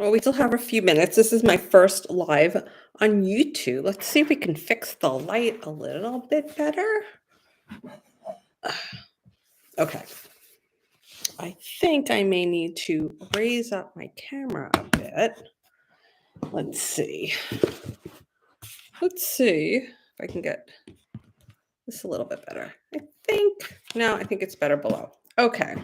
Well, we still have a few minutes. This is my first live on YouTube. Let's see if we can fix the light a little bit better. Okay. I think I may need to raise up my camera a bit. Let's see. Let's see if I can get this a little bit better. I think it's better below. Okay.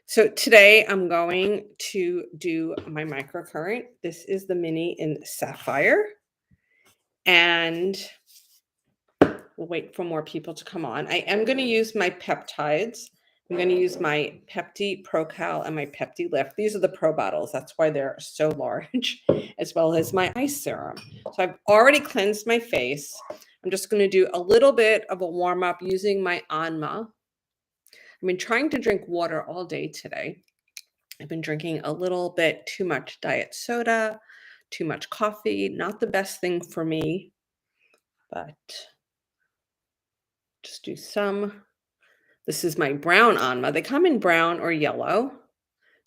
So today I'm going to do my microcurrent. This is the mini in sapphire. And we'll wait for more people to come on. I am going to use my peptides. I'm going to use my Pepti ProCal and my Pepti Lift. These are the Pro bottles. That's why they're so large, as well as my eye serum. So I've already cleansed my face. I'm just going to do a little bit of a warm up using my Anma. I've been trying to drink water all day today. I've been drinking a little bit too much diet soda, too much coffee. Not the best thing for me, but just do some. This is my brown Anma. They come in brown or yellow.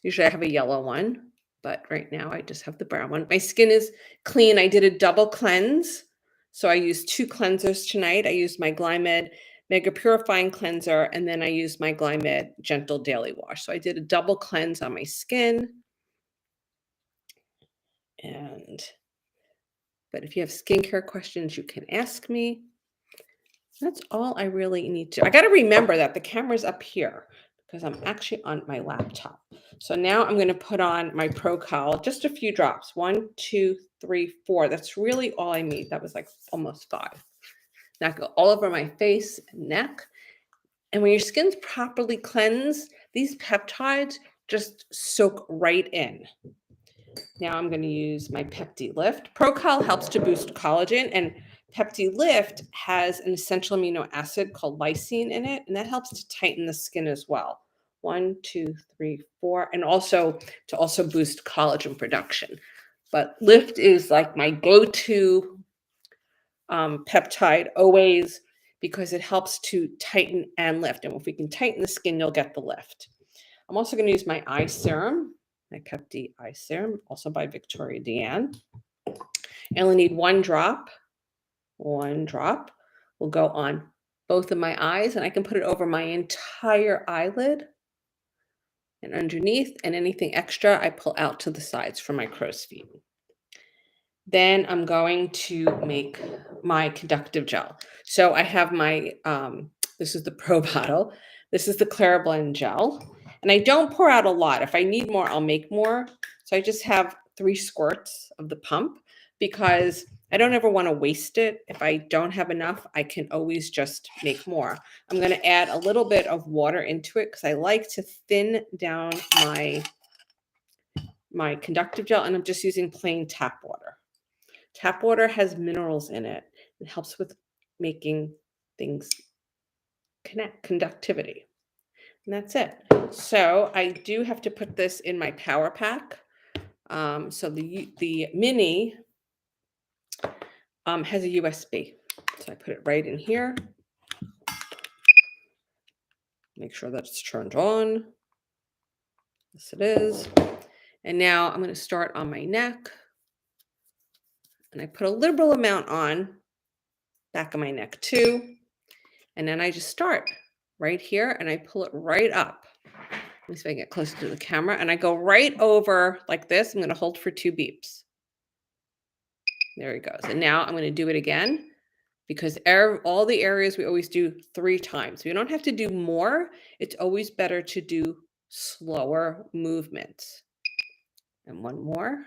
Usually I have a yellow one, but right now I just have the brown one. My skin is clean. I did a double cleanse. So I used 2 cleansers tonight. I used my Glymed Mega Purifying Cleanser, and then I used my Glymed Gentle Daily Wash. So I did a double cleanse on my skin. But if you have skincare questions, you can ask me. That's all I really need to. I got to remember that the camera's up here because I'm actually on my laptop. So now I'm going to put on my ProCal, just a few drops. 1, 2, 3, 4. That's really all I need. That was like almost 5. Now go all over my face and neck. And when your skin's properly cleansed, these peptides just soak right in. Now I'm going to use my Pepti Lift. ProCal helps to boost collagen, and Pepti Lift has an essential amino acid called lysine in it, and that helps to tighten the skin as well. 1, 2, 3, 4, and also to boost collagen production. But Lift is like my go-to peptide always because it helps to tighten and lift. And if we can tighten the skin, you'll get the lift. I'm also going to use my eye serum, my Pepti eye serum, also by Victoria Deanne. I only need 1 drop. 1 drop will go on both of my eyes, and I can put it over my entire eyelid and underneath, and anything extra I pull out to the sides for my crow's feet. Then I'm going to make my conductive gel. So I have my, this is the Pro bottle. This is the Clairblend gel. And I don't pour out a lot. If I need more, I'll make more. So I just have 3 squirts of the pump because I don't ever want to waste it. If I don't have enough, I can always just make more. I'm going to add a little bit of water into it because I like to thin down my conductive gel, and I'm just using plain tap water. Tap water has minerals in it. It helps with making things conductivity. And that's it. So I do have to put this in my power pack. So the mini has a USB. So I put it right in here. Make sure that it's turned on. Yes, it is. And now I'm going to start on my neck. And I put a liberal amount on back of my neck too. And then I just start right here and I pull it right up. Let me see if I can get closer to the camera. And I go right over like this. I'm going to hold for 2 beeps. There it goes. And now I'm going to do it again because all the areas we always do 3 times. We don't have to do more. It's always better to do slower movements. And 1 more.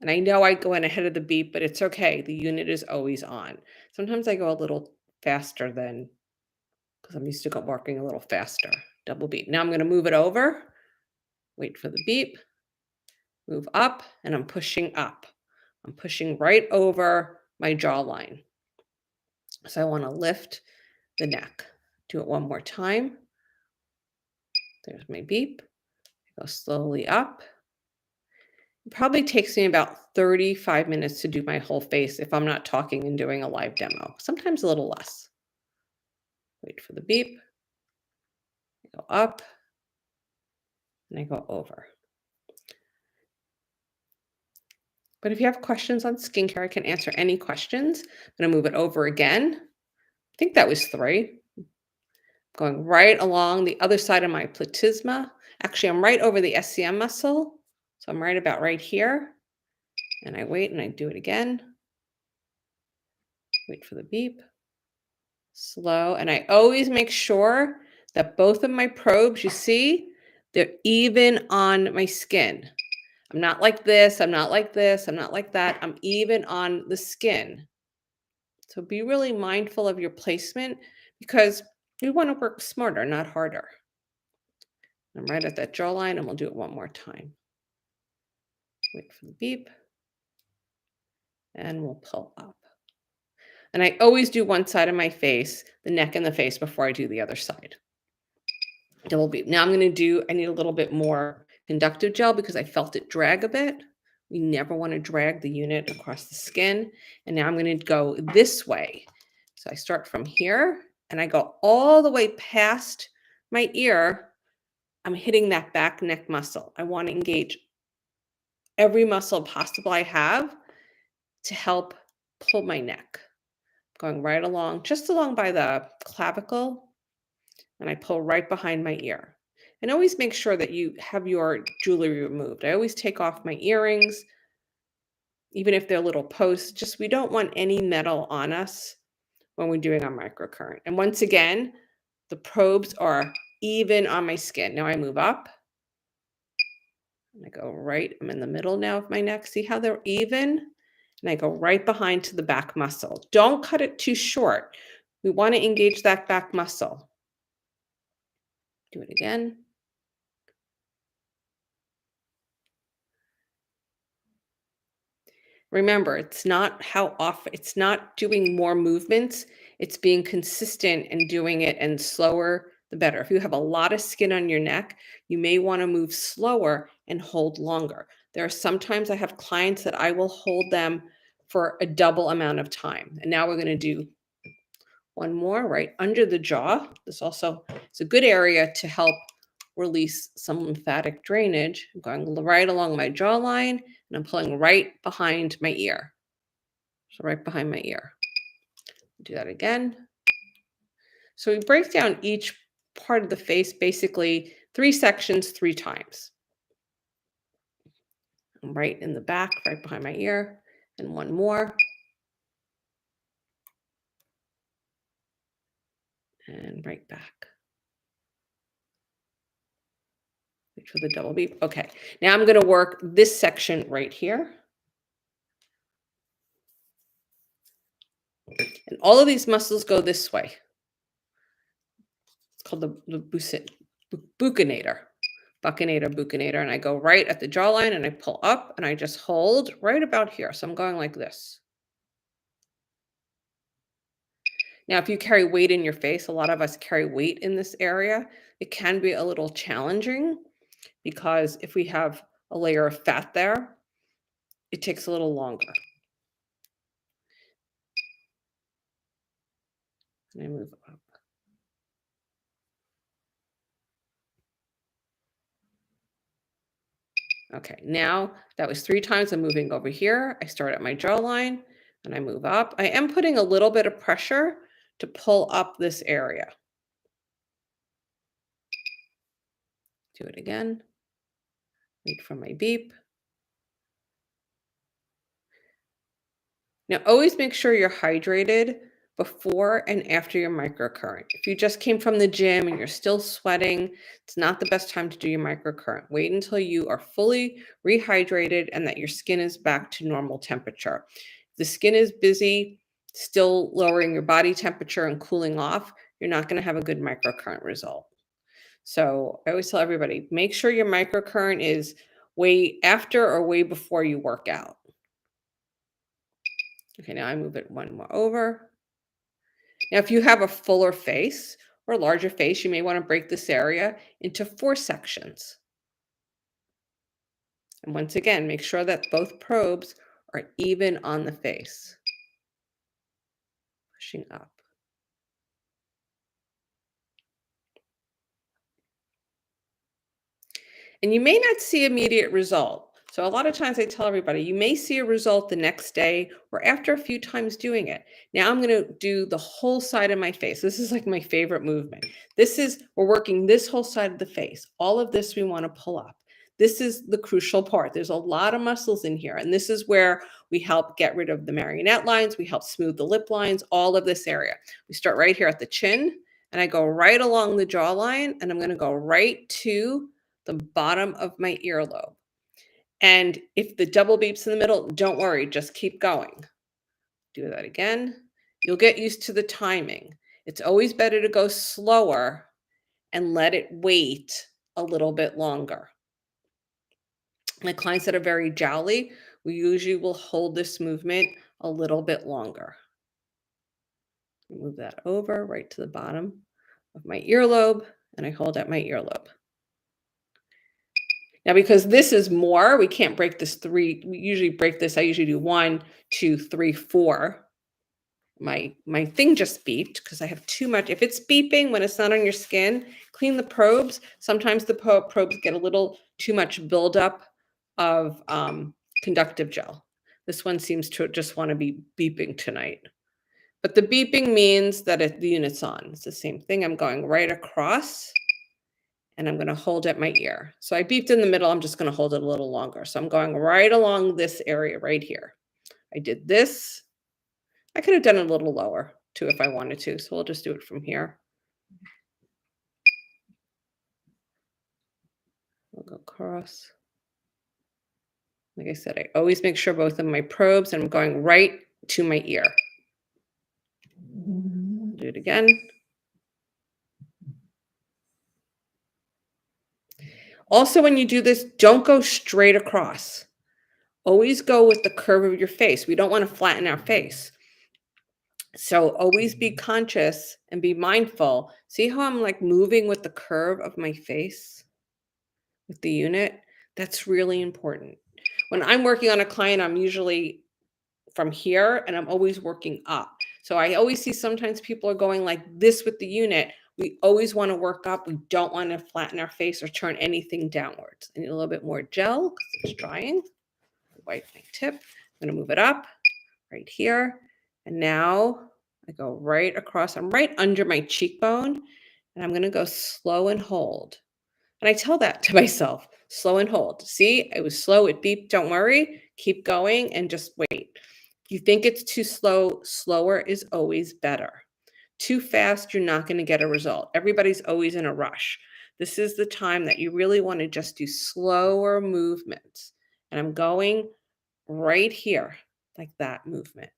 And I know I go in ahead of the beep, but it's okay. The unit is always on. Sometimes I go a little faster than, because I'm used to working a little faster. Double beep. Now I'm going to move it over. Wait for the beep. Move up, and I'm pushing up. I'm pushing right over my jawline. So I want to lift the neck. Do it 1 more time. There's my beep. Go slowly up. It probably takes me about 35 minutes to do my whole face if I'm not talking and doing a live demo. Sometimes a little less. Wait for the beep. Go up. and I go over. But if you have questions on skincare, I can answer any questions. I'm going to move it over again. I think that was 3. Going right along the other side of my platysma. Actually, I'm right over the SCM muscle. So I'm right about right here. And I wait and I do it again. Wait for the beep. Slow. And I always make sure that both of my probes, you see, they're even on my skin. I'm not like this. I'm not like this. I'm not like that. I'm even on the skin. So be really mindful of your placement because we want to work smarter, not harder. I'm right at that jawline and we'll do it one more time. Wait for the beep. And we'll pull up. And I always do one side of my face, the neck and the face, before I do the other side. Double beep. Now I need a little bit more conductive gel because I felt it drag a bit. We never want to drag the unit across the skin. And now I'm going to go this way. So I start from here and I go all the way past my ear. I'm hitting that back neck muscle. I want to engage every muscle possible I have to help pull my neck. Going right along, just along by the clavicle, and I pull right behind my ear. And always make sure that you have your jewelry removed. I always take off my earrings, even if they're little posts. Just we don't want any metal on us when we're doing our microcurrent. And once again, the probes are even on my skin. Now I move up. And I go right, I'm in the middle now of my neck. See how they're even? And I go right behind to the back muscle. Don't cut it too short. We want to engage that back muscle. Do it again. Remember, it's not how often, it's not doing more movements. It's being consistent and doing it, and slower, the better. If you have a lot of skin on your neck, you may want to move slower and hold longer. There are sometimes I have clients that I will hold them for a double amount of time. And now we're going to do one more right under the jaw. This also is a good area to help release some lymphatic drainage. I'm going right along my jawline and I'm pulling right behind my ear. So right behind my ear. Do that again. So we break down each part of the face, basically 3 sections 3 times. I'm right in the back, right behind my ear, and one more. And right back. Wait for the double beep. Okay, now I'm going to work this section right here. And all of these muscles go this way. It's called the buccinator. Buccinator. And I go right at the jawline and I pull up and I just hold right about here. So I'm going like this. Now, if you carry weight in your face, a lot of us carry weight in this area. It can be a little challenging because if we have a layer of fat there, it takes a little longer. And I move up. Okay, now that was 3 times. I'm moving over here. I start at my jawline and I move up. I am putting a little bit of pressure to pull up this area. Do it again. Wait for my beep. Now, always make sure you're hydrated before and after your microcurrent. If you just came from the gym and you're still sweating, it's not the best time to do your microcurrent. Wait until you are fully rehydrated and that your skin is back to normal temperature. If the skin is busy, still lowering your body temperature and cooling off, you're not going to have a good microcurrent result. So I always tell everybody, make sure your microcurrent is way after or way before you work out. Okay, now I move it one more over. Now, if you have a fuller face or a larger face, you may want to break this area into 4 sections. And once again, make sure that both probes are even on the face. Pushing up. And you may not see immediate result. So a lot of times I tell everybody, you may see a result the next day or after a few times doing it. Now I'm going to do the whole side of my face. This is like my favorite movement. We're working this whole side of the face. All of this we want to pull up. This is the crucial part. There's a lot of muscles in here. And this is where we help get rid of the marionette lines. We help smooth the lip lines, all of this area. We start right here at the chin and I go right along the jawline and I'm going to go right to the bottom of my earlobe. And if the double beeps in the middle, don't worry, just keep going. Do that again. You'll get used to the timing. It's always better to go slower and let it wait a little bit longer. My clients that are very jowly, we usually will hold this movement a little bit longer. Move that over right to the bottom of my earlobe, and I hold at my earlobe. Now, because this is more, we can't break this three. We usually break this. I usually do 1, 2, 3, 4. My thing just beeped because I have too much. If it's beeping when it's not on your skin, clean the probes. Sometimes the probes get a little too much buildup of conductive gel. This one seems to just want to be beeping tonight. But the beeping means that the unit's on. It's the same thing. I'm going right across and I'm going to hold at my ear. So I beeped in the middle. I'm just going to hold it a little longer. So I'm going right along this area right here. I did this. I could have done it a little lower too if I wanted to. So we'll just do it from here. I'll go across. Like I said, I always make sure both of my probes and I'm going right to my ear. Do it again. Also, when you do this, don't go straight across. Always go with the curve of your face. We don't want to flatten our face. So always be conscious and be mindful. See how I'm like moving with the curve of my face with the unit? That's really important. When I'm working on a client, I'm usually from here and I'm always working up. So I always see sometimes people are going like this with the unit. We always want to work up. We don't want to flatten our face or turn anything downwards. I need a little bit more gel because it's drying. Wipe my tip. I'm going to move it up right here. And now I go right across. I'm right under my cheekbone. And I'm going to go slow and hold. And I tell that to myself, slow and hold. See, it was slow. It beeped. Don't worry. Keep going and just wait. If you think it's too slow, slower is always better. Too fast, you're not going to get a result. Everybody's always in a rush. This is the time that you really want to just do slower movements. And I'm going right here, like that movement.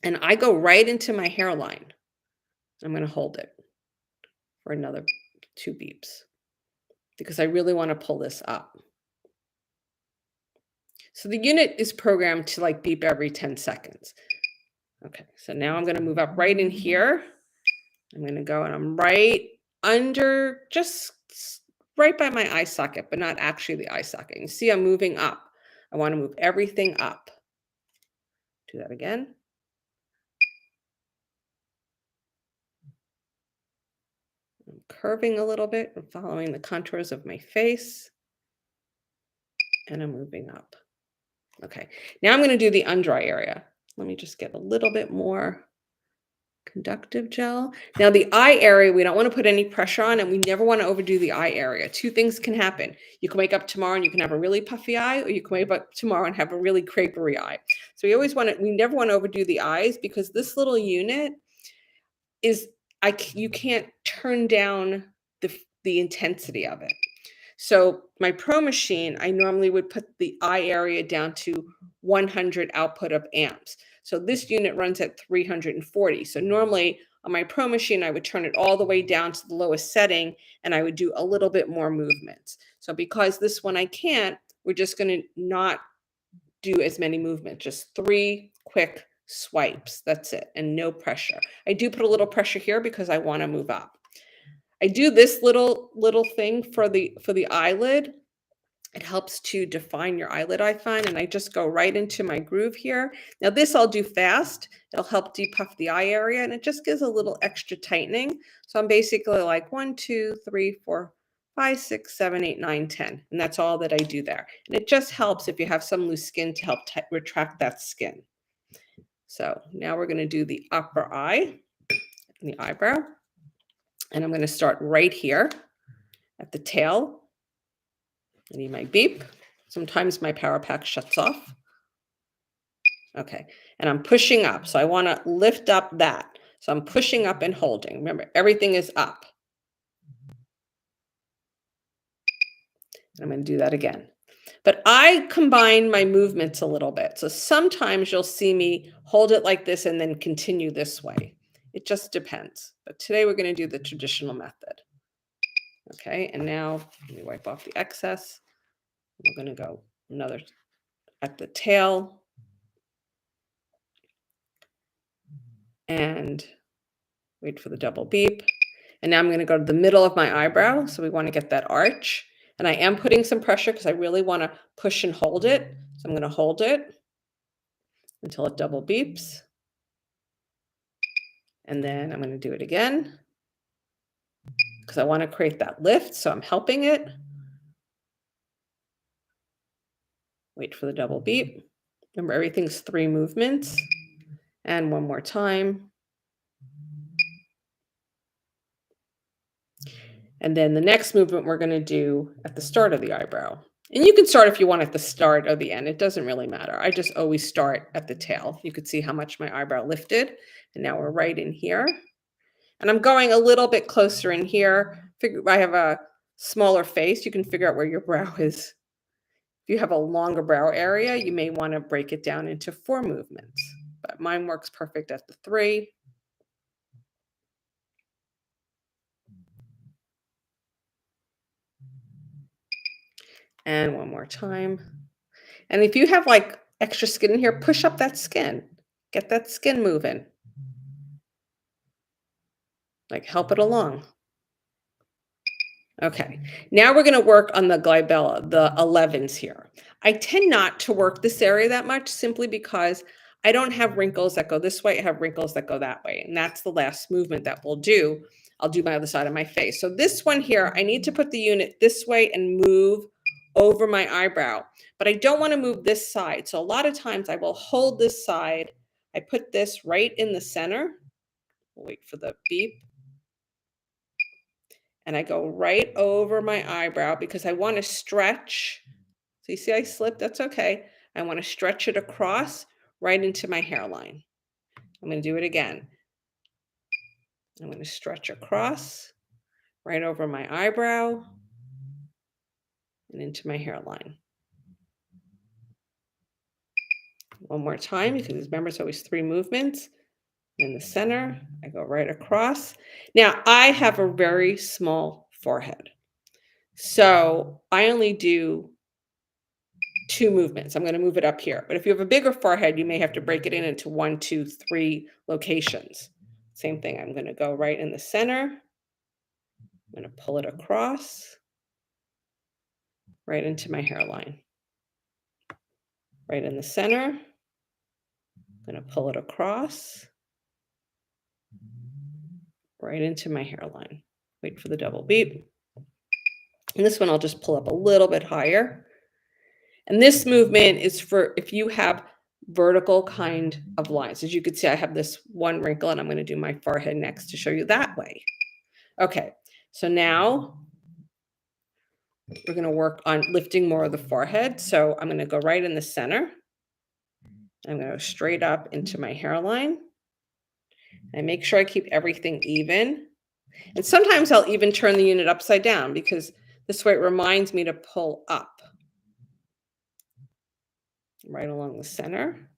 And I go right into my hairline. I'm going to hold it for another 2 beeps because I really want to pull this up. So the unit is programmed to like beep every 10 seconds. Okay, so now I'm going to move up right in here. I'm going to go and I'm right under, just right by my eye socket, but not actually the eye socket. You see I'm moving up. I want to move everything up. Do that again. I'm curving a little bit and following the contours of my face. And I'm moving up. Okay, now I'm going to do the under eye area. Let me just get a little bit more conductive gel. Now the eye area, we don't want to put any pressure on and we never want to overdo the eye area. 2 things can happen. You can wake up tomorrow and you can have a really puffy eye, or you can wake up tomorrow and have a really crapery eye. So we never want to overdo the eyes because this little unit is, you can't turn down the intensity of it. So my Pro Machine, I normally would put the eye area down to 100 output of amps. So this unit runs at 340. So normally on my Pro Machine, I would turn it all the way down to the lowest setting and I would do a little bit more movements. So because this one I can't, we're just going to not do as many movements, just 3 quick swipes. That's it. And no pressure. I do put a little pressure here because I want to move up. I do this little thing for the eyelid. It helps to define your eyelid, I find, and I just go right into my groove here. Now this I'll do fast. It'll help depuff the eye area, and it just gives a little extra tightening. So I'm basically like 1, 2, 3, 4, 5, 6, 7, 8, 9, 10. And that's all that I do there. And it just helps if you have some loose skin to help retract that skin. So now we're going to do the upper eye and the eyebrow. And I'm going to start right here at the tail. I need my beep. Sometimes my power pack shuts off. Okay. And I'm pushing up. So I want to lift up that. So I'm pushing up and holding. Remember, everything is up. I'm going to do that again. But I combine my movements a little bit. So sometimes you'll see me hold it like this and then continue this way. It just depends. But today we're going to do the traditional method. Okay, and now let me wipe off the excess. We're going to go another at the tail. And wait for the double beep. And now I'm going to go to the middle of my eyebrow. So we want to get that arch. And I am putting some pressure because I really want to push and hold it. So I'm going to hold it until it double beeps. And then I'm going to do it again because I want to create that lift. So I'm helping it. Wait for the double beep. Remember, everything's 3 movements. And one more time. And then the next movement we're going to do at the start of the eyebrow. And you can start if you want at the start or the end. It doesn't really matter. I just always start at the tail. You could see how much my eyebrow lifted. And now we're right in here. And I'm going a little bit closer in here. I have a smaller face. You can figure out where your brow is. If you have a longer brow area, you may want to break it down into 4 movements. But mine works perfect at the 3. And one more time. And if you have like extra skin in here, push up that skin. Get that skin moving. Like help it along. Okay, now we're going to work on the glabella, the 11s here. I tend not to work this area that much simply because I don't have wrinkles that go this way. I have wrinkles that go that way. And that's the last movement that we'll do. I'll do my other side of my face. So this one here, I need to put the unit this way and move over my eyebrow. But I don't want to move this side. So a lot of times I will hold this side. I put this right in the center. We'll wait for the beep. And I go right over my eyebrow because I want to stretch. So you see I slipped, that's okay. I want to stretch it across right into my hairline. I'm going to do it again. I'm going to stretch across right over my eyebrow and into my hairline. One more time, because remember it's always 3 movements. In the center, I go right across. Now, I have a very small forehead. So I only do 2 movements. I'm going to move it up here. But if you have a bigger forehead, you may have to break it into 1, 2, 3 locations. Same thing. I'm going to go right in the center. I'm going to pull it across right into my hairline. Right in the center. I'm going to pull it across right into my hairline. Wait for the double beep. And this one I'll just pull up a little bit higher. And this movement is for if you have vertical kind of lines. As you can see, I have this one wrinkle and I'm going to do my forehead next to show you that way. Okay, so now we're going to work on lifting more of the forehead. So I'm going to go right in the center. I'm going to go straight up into my hairline. And make sure I keep everything even. And sometimes I'll even turn the unit upside down because this way it reminds me to pull up. Right along the center.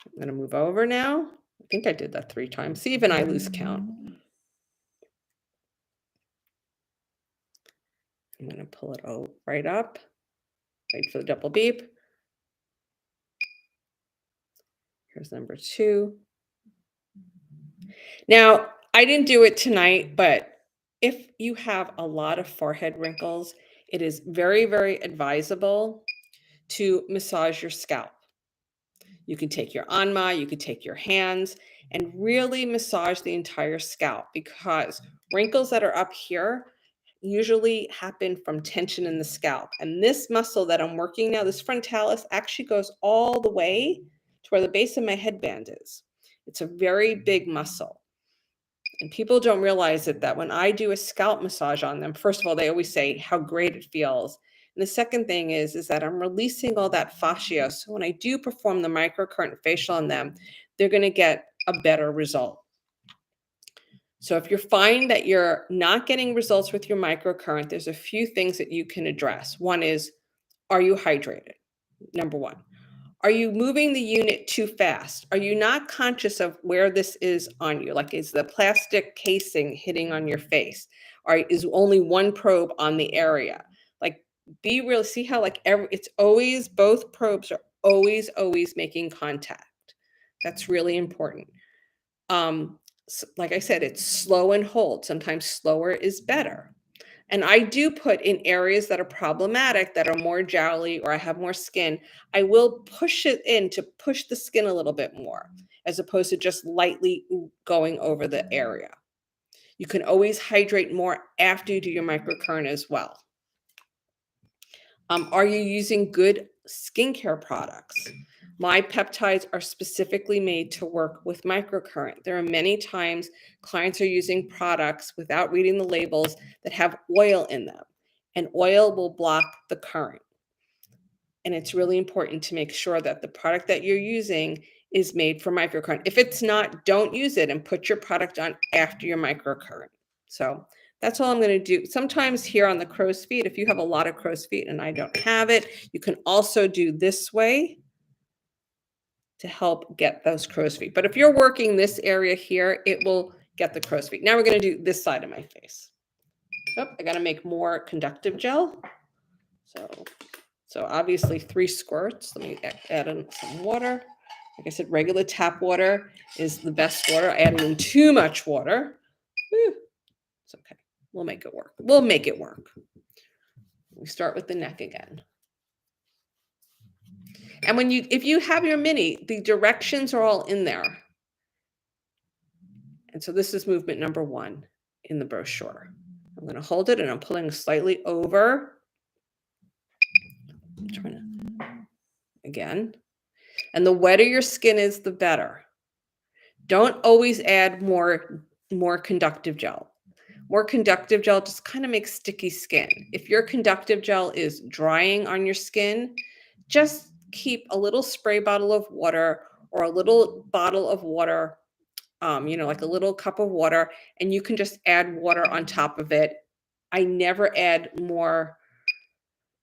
I'm going to move over now. I think I did that 3 times. See, even I lose count. I'm going to pull it right up. Wait for the double beep. Here's number 2. Now, I didn't do it tonight, but if you have a lot of forehead wrinkles, it is very, very advisable to massage your scalp. You can take your anma, you can take your hands and really massage the entire scalp because wrinkles that are up here usually happen from tension in the scalp. And this muscle that I'm working now, this frontalis, actually goes all the way to where the base of my headband is. It's a very big muscle. And people don't realize it, that when I do a scalp massage on them, first of all, they always say how great it feels. And the second thing is that I'm releasing all that fascia. So when I do perform the microcurrent facial on them, they're going to get a better result. So if you're finding that you're not getting results with your microcurrent, there's a few things that you can address. One is, are you hydrated? Number one. Are you moving the unit too fast? Are you not conscious of where this is on you? Like, is the plastic casing hitting on your face? Or is only one probe on the area? Like, be real. See how it's always, both probes are always making contact. That's really important. Like I said, it's slow and hold. Sometimes slower is better. And I do put in areas that are problematic, that are more jowly, or I have more skin, I will push it in to push the skin a little bit more, as opposed to just lightly going over the area. You can always hydrate more after you do your microcurrent as well. Are you using good skincare products? My peptides are specifically made to work with microcurrent. There are many times clients are using products without reading the labels that have oil in them, and oil will block the current. And it's really important to make sure that the product that you're using is made for microcurrent. If it's not, don't use it and put your product on after your microcurrent. So that's all I'm going to do. Sometimes here on the crow's feet, if you have a lot of crow's feet and I don't have it, you can also do this way to help get those crow's feet. But if you're working this area here, it will get the crow's feet. Now we're going to do this side of my face. Oh, I got to make more conductive gel. So obviously 3 squirts. Let me add in some water. Like I said, regular tap water is the best water. I added in too much water. Whew. It's okay. We'll make it work. We'll make it work. We start with the neck again. And if you have your mini, the directions are all in there. And so this is movement number 1 in the brochure. I'm going to hold it and I'm pulling slightly over. I'm trying to, again. And the wetter your skin is, the better. Don't always add more conductive gel. More conductive gel just kind of makes sticky skin. If your conductive gel is drying on your skin, just keep a little spray bottle of water or a little bottle of water, like a little cup of water, and you can just add water on top of it. I never add more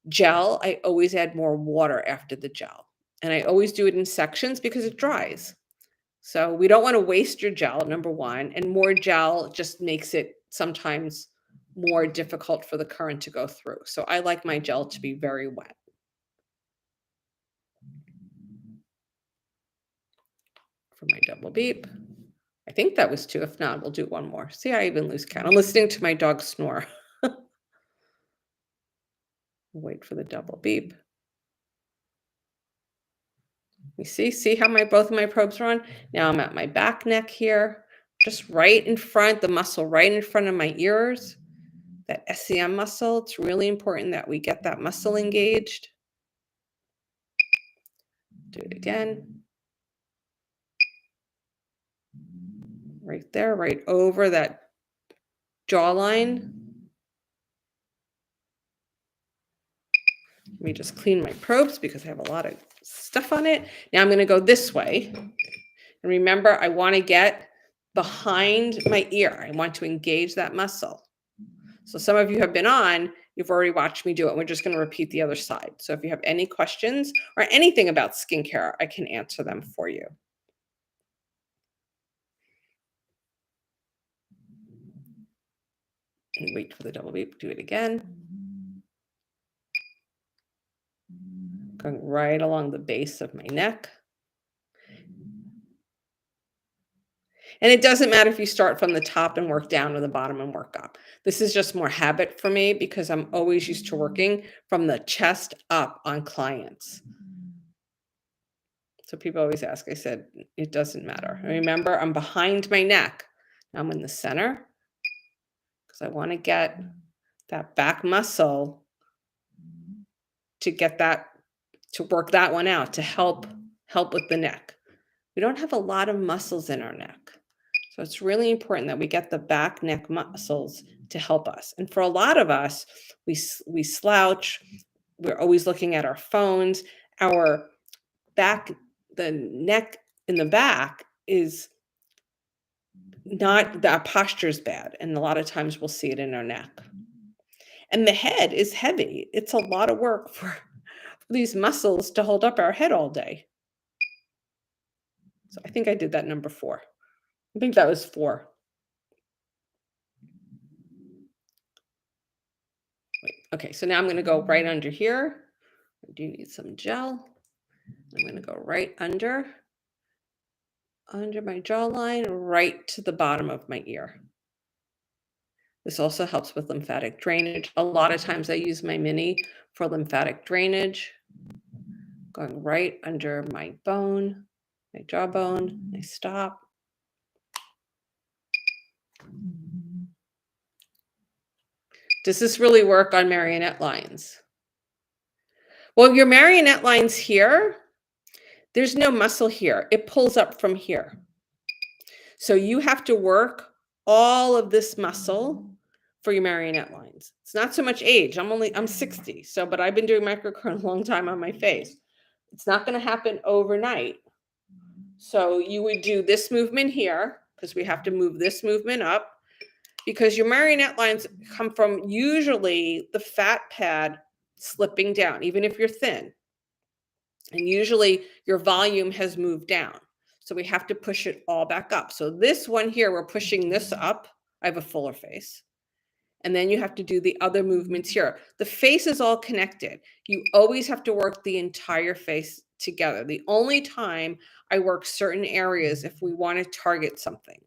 gel. I always add more water after the gel. And I always do it in sections because it dries. So we don't want to waste your gel, number 1, and more gel just makes it sometimes more difficult for the current to go through. So I like my gel to be very wet. For my double beep. I think that was 2. If not, we'll do 1 more. See, I even lose count. I'm listening to my dog snore. Wait for the double beep. You see how both of my probes are on? Now I'm at my back neck here, just right in front, the muscle right in front of my ears, that SCM muscle. It's really important that we get that muscle engaged. Do it again. Right there, right over that jawline. Let me just clean my probes because I have a lot of stuff on it. Now I'm going to go this way. And remember, I want to get behind my ear. I want to engage that muscle. So some of you have been on, you've already watched me do it. We're just going to repeat the other side. So if you have any questions or anything about skincare, I can answer them for you. And wait for the double beep. Do it again. Going right along the base of my neck. And it doesn't matter if you start from the top and work down or the bottom and work up. This is just more habit for me because I'm always used to working from the chest up on clients. So people always ask. I said, it doesn't matter. And remember, I'm behind my neck. Now I'm in the center because I want to get that back muscle to get that, to work that one out, to help with the neck. We don't have a lot of muscles in our neck. So it's really important that we get the back neck muscles to help us. And for a lot of us, we slouch. We're always looking at our phones. Our back, the neck in the back is not, that posture is bad. And a lot of times we'll see it in our neck. And the head is heavy. It's a lot of work for these muscles to hold up our head all day. So I think I did that number 4. I think that was 4. Wait, okay, so now I'm going to go right under here. I do need some gel. I'm going to go right under my jawline, right to the bottom of my ear. This also helps with lymphatic drainage. A lot of times I use my mini for lymphatic drainage. Going right under my bone, my jawbone. I stop. Does this really work on marionette lines? Well, your marionette lines here, there's no muscle here. It pulls up from here. So you have to work all of this muscle for your marionette lines. It's not so much age. I'm 60. So, but I've been doing microcurrent a long time on my face. It's not going to happen overnight. So you would do this movement here because we have to move this movement up, because your marionette lines come from usually the fat pad slipping down, even if you're thin. And usually your volume has moved down. So we have to push it all back up. So this one here, we're pushing this up. I have a fuller face. And then you have to do the other movements here. The face is all connected. You always have to work the entire face together. The only time I work certain areas if we want to target something.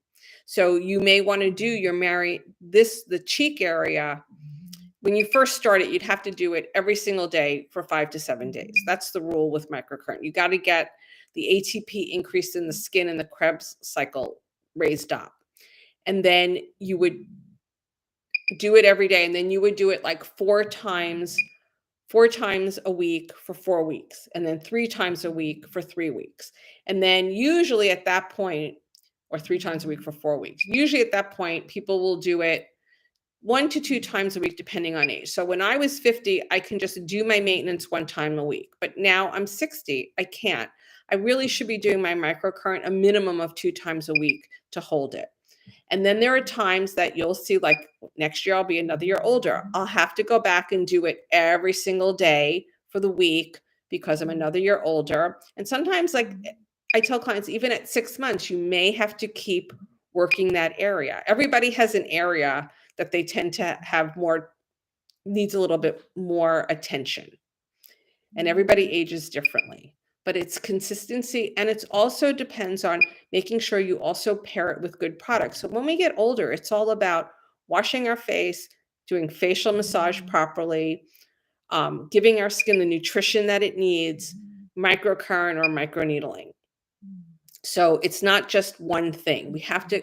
So you may want to do your the cheek area. When you first start it, you'd have to do it every single day for 5 to 7 days. That's the rule with microcurrent. You got to get the ATP increased in the skin and the Krebs cycle raised up. And then you would do it every day. And then you would do it like 4 times a week for 4 weeks, and then 3 times a week for 3 weeks. And then usually at that point, or 3 times a week for 4 weeks, usually at that point, people will do it 1 to 2 times a week, depending on age. So when I was 50, I can just do my maintenance 1 time a week. But now I'm 60, I can't. I really should be doing my microcurrent a minimum of 2 times a week to hold it. And then there are times that you'll see, like next year, I'll be another year older. I'll have to go back and do it every single day for the week because I'm another year older. And sometimes, like I tell clients, even at 6 months, you may have to keep working that area. Everybody has an area that they tend to have needs a little bit more attention. And everybody ages differently. But it's consistency, and it's also depends on making sure you also pair it with good products. So when we get older, it's all about washing our face, doing facial massage properly, giving our skin the nutrition that it needs, microcurrent or microneedling. So it's not just one thing. We have to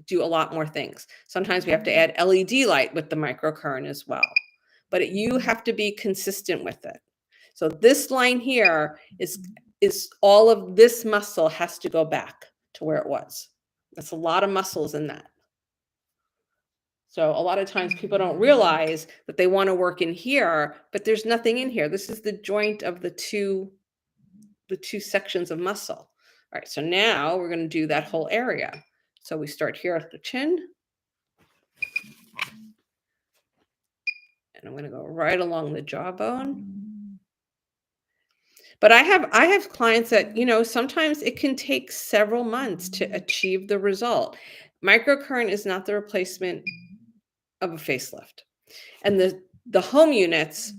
do a lot more things. Sometimes we have to add LED light with the microcurrent as well. But you have to be consistent with it. So this line here is all of this muscle has to go back to where it was. That's a lot of muscles in that. So a lot of times people don't realize that they want to work in here, but there's nothing in here. This is the joint of the two sections of muscle. All right, so now we're going to do that whole area. So we start here at the chin. And I'm going to go right along the jawbone. But I have clients that, sometimes it can take several months to achieve the result. Microcurrent is not the replacement of a facelift. And the home units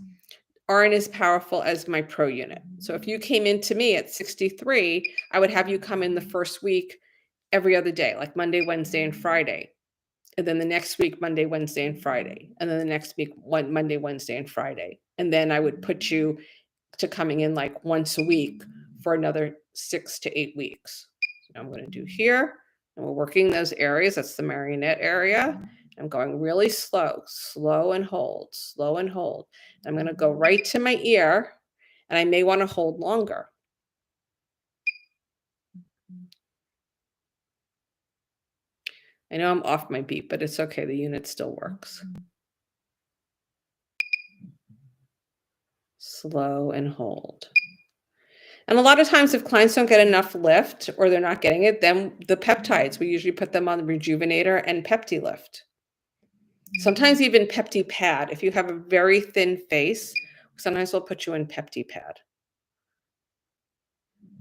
aren't as powerful as my pro unit. So if you came into me at 63, I would have you come in the first week every other day, like Monday, Wednesday, and Friday. And then the next week, Monday, Wednesday, and Friday. And then the next week, Monday, Wednesday, and Friday. And then I would put you to coming in like once a week for another 6 to 8 weeks. So I'm going to do here, and we're working those areas. That's the marionette area. I'm going really slow, slow and hold, slow and hold. I'm going to go right to my ear, and I may want to hold longer. I know I'm off my beat, but it's okay. The unit still works. Slow and hold. And a lot of times if clients don't get enough lift or they're not getting it, then the peptides, we usually put them on the Rejuvenator and Pepti Lift. Sometimes even Pepti Pad. If you have a very thin face, sometimes we'll put you in Pepti Pad.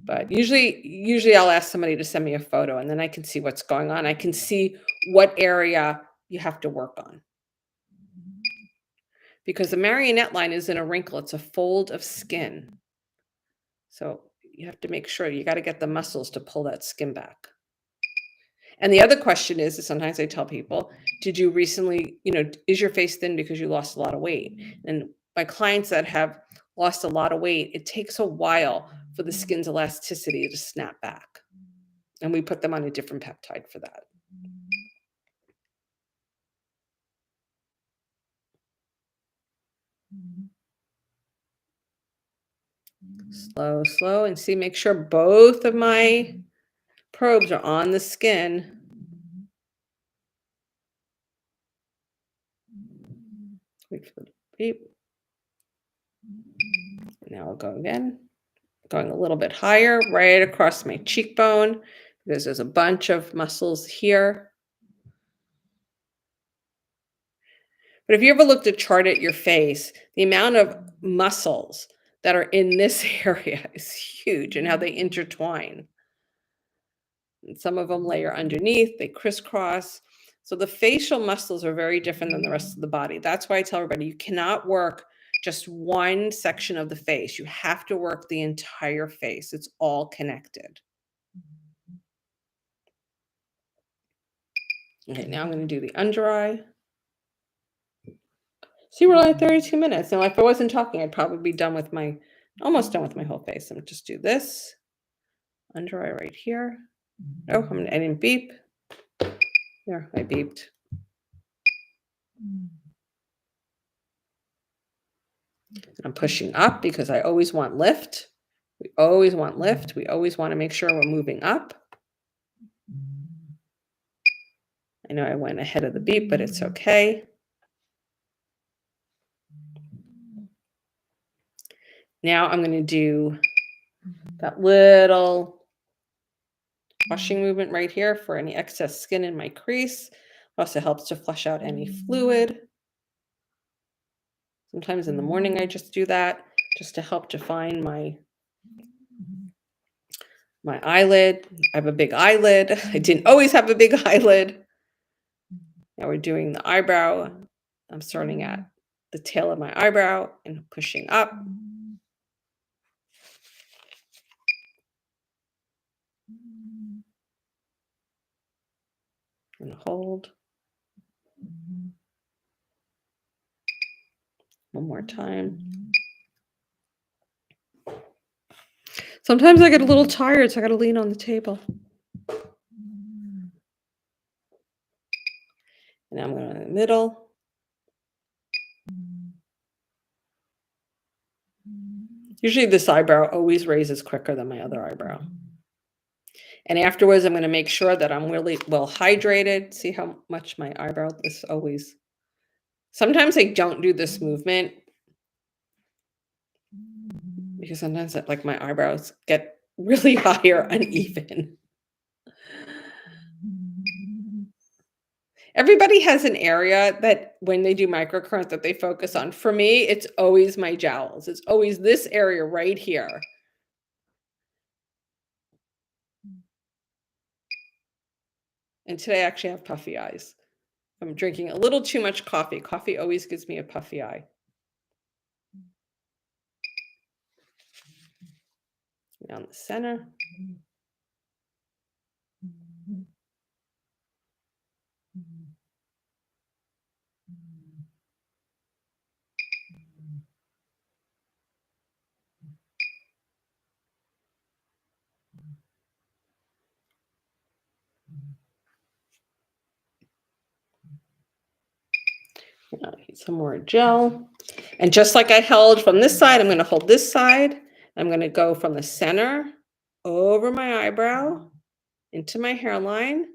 But usually I'll ask somebody to send me a photo and then I can see what's going on. I can see what area you have to work on. Because the marionette line isn't a wrinkle, it's a fold of skin. So you have to make sure you got to get the muscles to pull that skin back. And the other question is sometimes I tell people, did you recently, is your face thin because you lost a lot of weight? And my clients that have lost a lot of weight, it takes a while for the skin's elasticity to snap back. And we put them on a different peptide for that. Slow, slow, and see, make sure both of my probes are on the skin. Wait for the beep. Now I'll go again. Going a little bit higher, right across my cheekbone, because there's a bunch of muscles here. But if you ever looked at a chart at your face, the amount of muscles that are in this area is huge and how they intertwine. And some of them layer underneath, they crisscross. So the facial muscles are very different than the rest of the body. That's why I tell everybody you cannot work just one section of the face. You have to work the entire face. It's all connected. Okay, now I'm going to do the under eye. See, we're only at 32 minutes. Now, if I wasn't talking, I'd probably be almost done with my whole face. I'm going to just do this. Under eye right here. Oh, I didn't beep. There, I beeped. I'm pushing up because I always want lift. We always want lift. We always want to make sure we're moving up. I know I went ahead of the beep, but it's okay. Now I'm going to do that little washing movement right here for any excess skin in my crease. It also helps to flush out any fluid. Sometimes in the morning I just do that just to help define my eyelid. I have a big eyelid. I didn't always have a big eyelid. Now we're doing the eyebrow. I'm starting at the tail of my eyebrow and pushing up. And hold. One more time. Sometimes I get a little tired, so I got to lean on the table. And now I'm going in the middle. Usually this eyebrow always raises quicker than my other eyebrow. And afterwards, I'm going to make sure that I'm really well hydrated. See how much my eyebrow, this always, sometimes I don't do this movement because sometimes like my eyebrows get really high or uneven. Everybody has an area that when they do microcurrent that they focus on. For me, it's always my jowls. It's always this area right here. And today I actually have puffy eyes. I'm drinking a little too much coffee. Coffee always gives me a puffy eye. Down the center. I'll need some more gel. And just like I held from this side, I'm going to hold this side. I'm going to go from the center over my eyebrow into my hairline,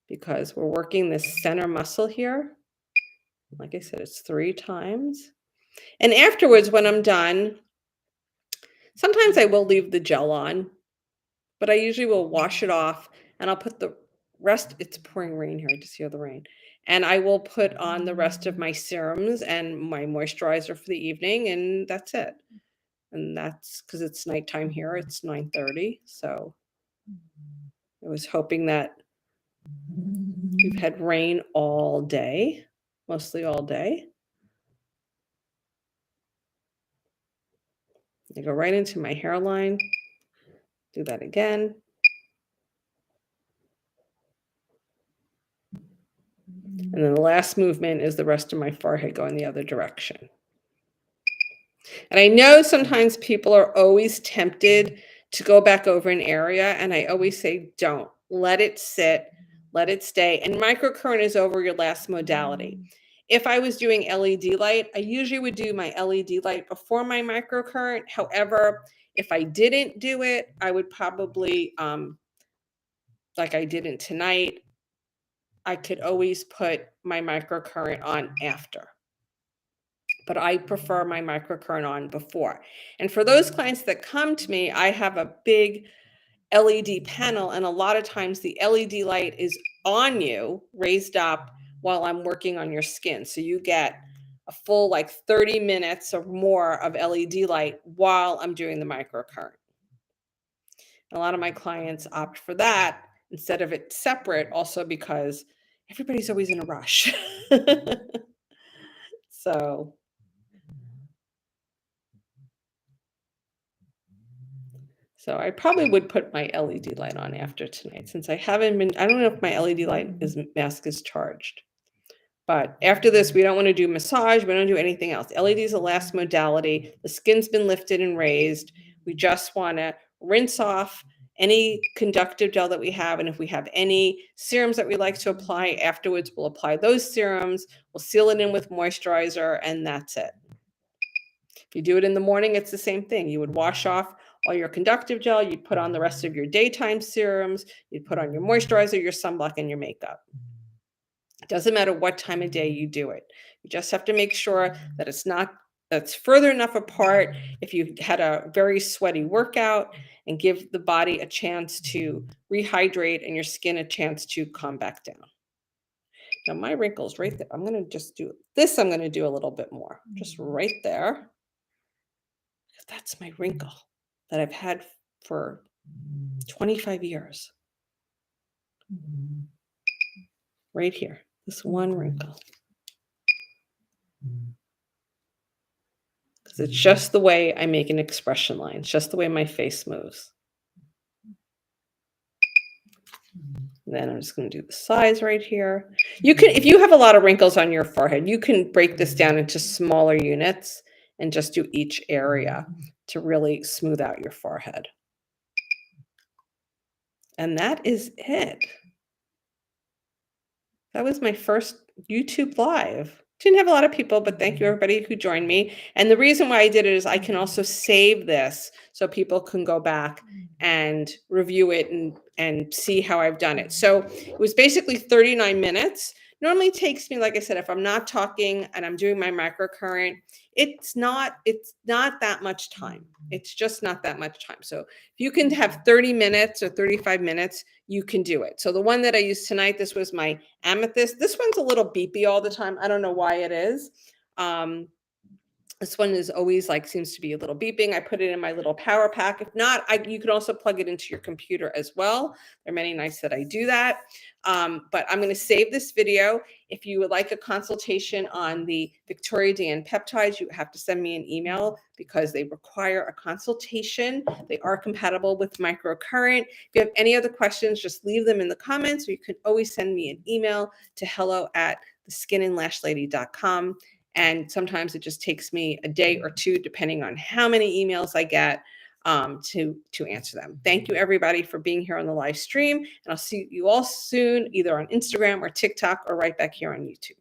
because we're working this center muscle here. Like I said, it's 3 times. And afterwards, when I'm done, sometimes I will leave the gel on, but I usually will wash it off, and I'll put the rest. It's pouring rain here. I just hear the rain. And I will put on the rest of my serums and my moisturizer for the evening, and that's it. And that's because it's nighttime here. It's 9:30. So I was hoping that we've had rain all day, mostly all day. I go right into my hairline. Do that again. And then the last movement is the rest of my forehead going the other direction. And I know sometimes people are always tempted to go back over an area, and I always say, don't. Let it sit, let it stay. And microcurrent is over your last modality. If I was doing LED light, I usually would do my LED light before my microcurrent. However, if I didn't do it, I would probably, like I didn't tonight, I could always put my microcurrent on after. But I prefer my microcurrent on before. And for those clients that come to me, I have a big LED panel, and a lot of times the LED light is on you, raised up, while I'm working on your skin. So you get a full like 30 minutes or more of LED light while I'm doing the microcurrent. A lot of my clients opt for that instead of it separate, also because everybody's always in a rush. So I probably would put my LED light on after tonight, since I don't know if my LED mask is charged. But after this, we don't want to do massage. We don't do anything else. LED is the last modality. The skin's been lifted and raised. We just want to rinse off any conductive gel that we have. And if we have any serums that we like to apply afterwards, we'll apply those serums. We'll seal it in with moisturizer, and that's it. If you do it in the morning, it's the same thing. You would wash off all your conductive gel. You'd put on the rest of your daytime serums. You'd put on your moisturizer, your sunblock, and your makeup. It doesn't matter what time of day you do it. You just have to make sure that that's further enough apart if you had a very sweaty workout, and give the body a chance to rehydrate and your skin a chance to calm back down. Now my wrinkles right there, I'm going to just do this. I'm going to do a little bit more, just right there. That's my wrinkle that I've had for 25 years. Right here, this one wrinkle. Because it's just the way I make an expression line. It's just the way my face moves. And then I'm just going to do the sides right here. You can, if you have a lot of wrinkles on your forehead, you can break this down into smaller units and just do each area to really smooth out your forehead. And that is it. That was my first YouTube live. Didn't have a lot of people, but thank you everybody who joined me. And the reason why I did it is I can also save this so people can go back and review it and see how I've done it. So it was basically 39 minutes. Normally takes me, like I said, if I'm not talking and I'm doing my microcurrent, it's not that much time. It's just not that much time. So if you can have 30 minutes or 35 minutes, you can do it. So the one that I used tonight, this was my amethyst. This one's a little beepy all the time. I don't know why it is. This one is always like, seems to be a little beeping. I put it in my little power pack. If not, you could also plug it into your computer as well. There are many nights that I do that. But I'm going to save this video. If you would like a consultation on the Victoria DN peptides, you have to send me an email because they require a consultation. They are compatible with microcurrent. If you have any other questions, just leave them in the comments, or you can always send me an email to hello@theskinandlashlady.com. And sometimes it just takes me a day or two, depending on how many emails I get. to answer them. Thank you everybody for being here on the live stream, and I'll see you all soon, either on Instagram or TikTok or right back here on YouTube.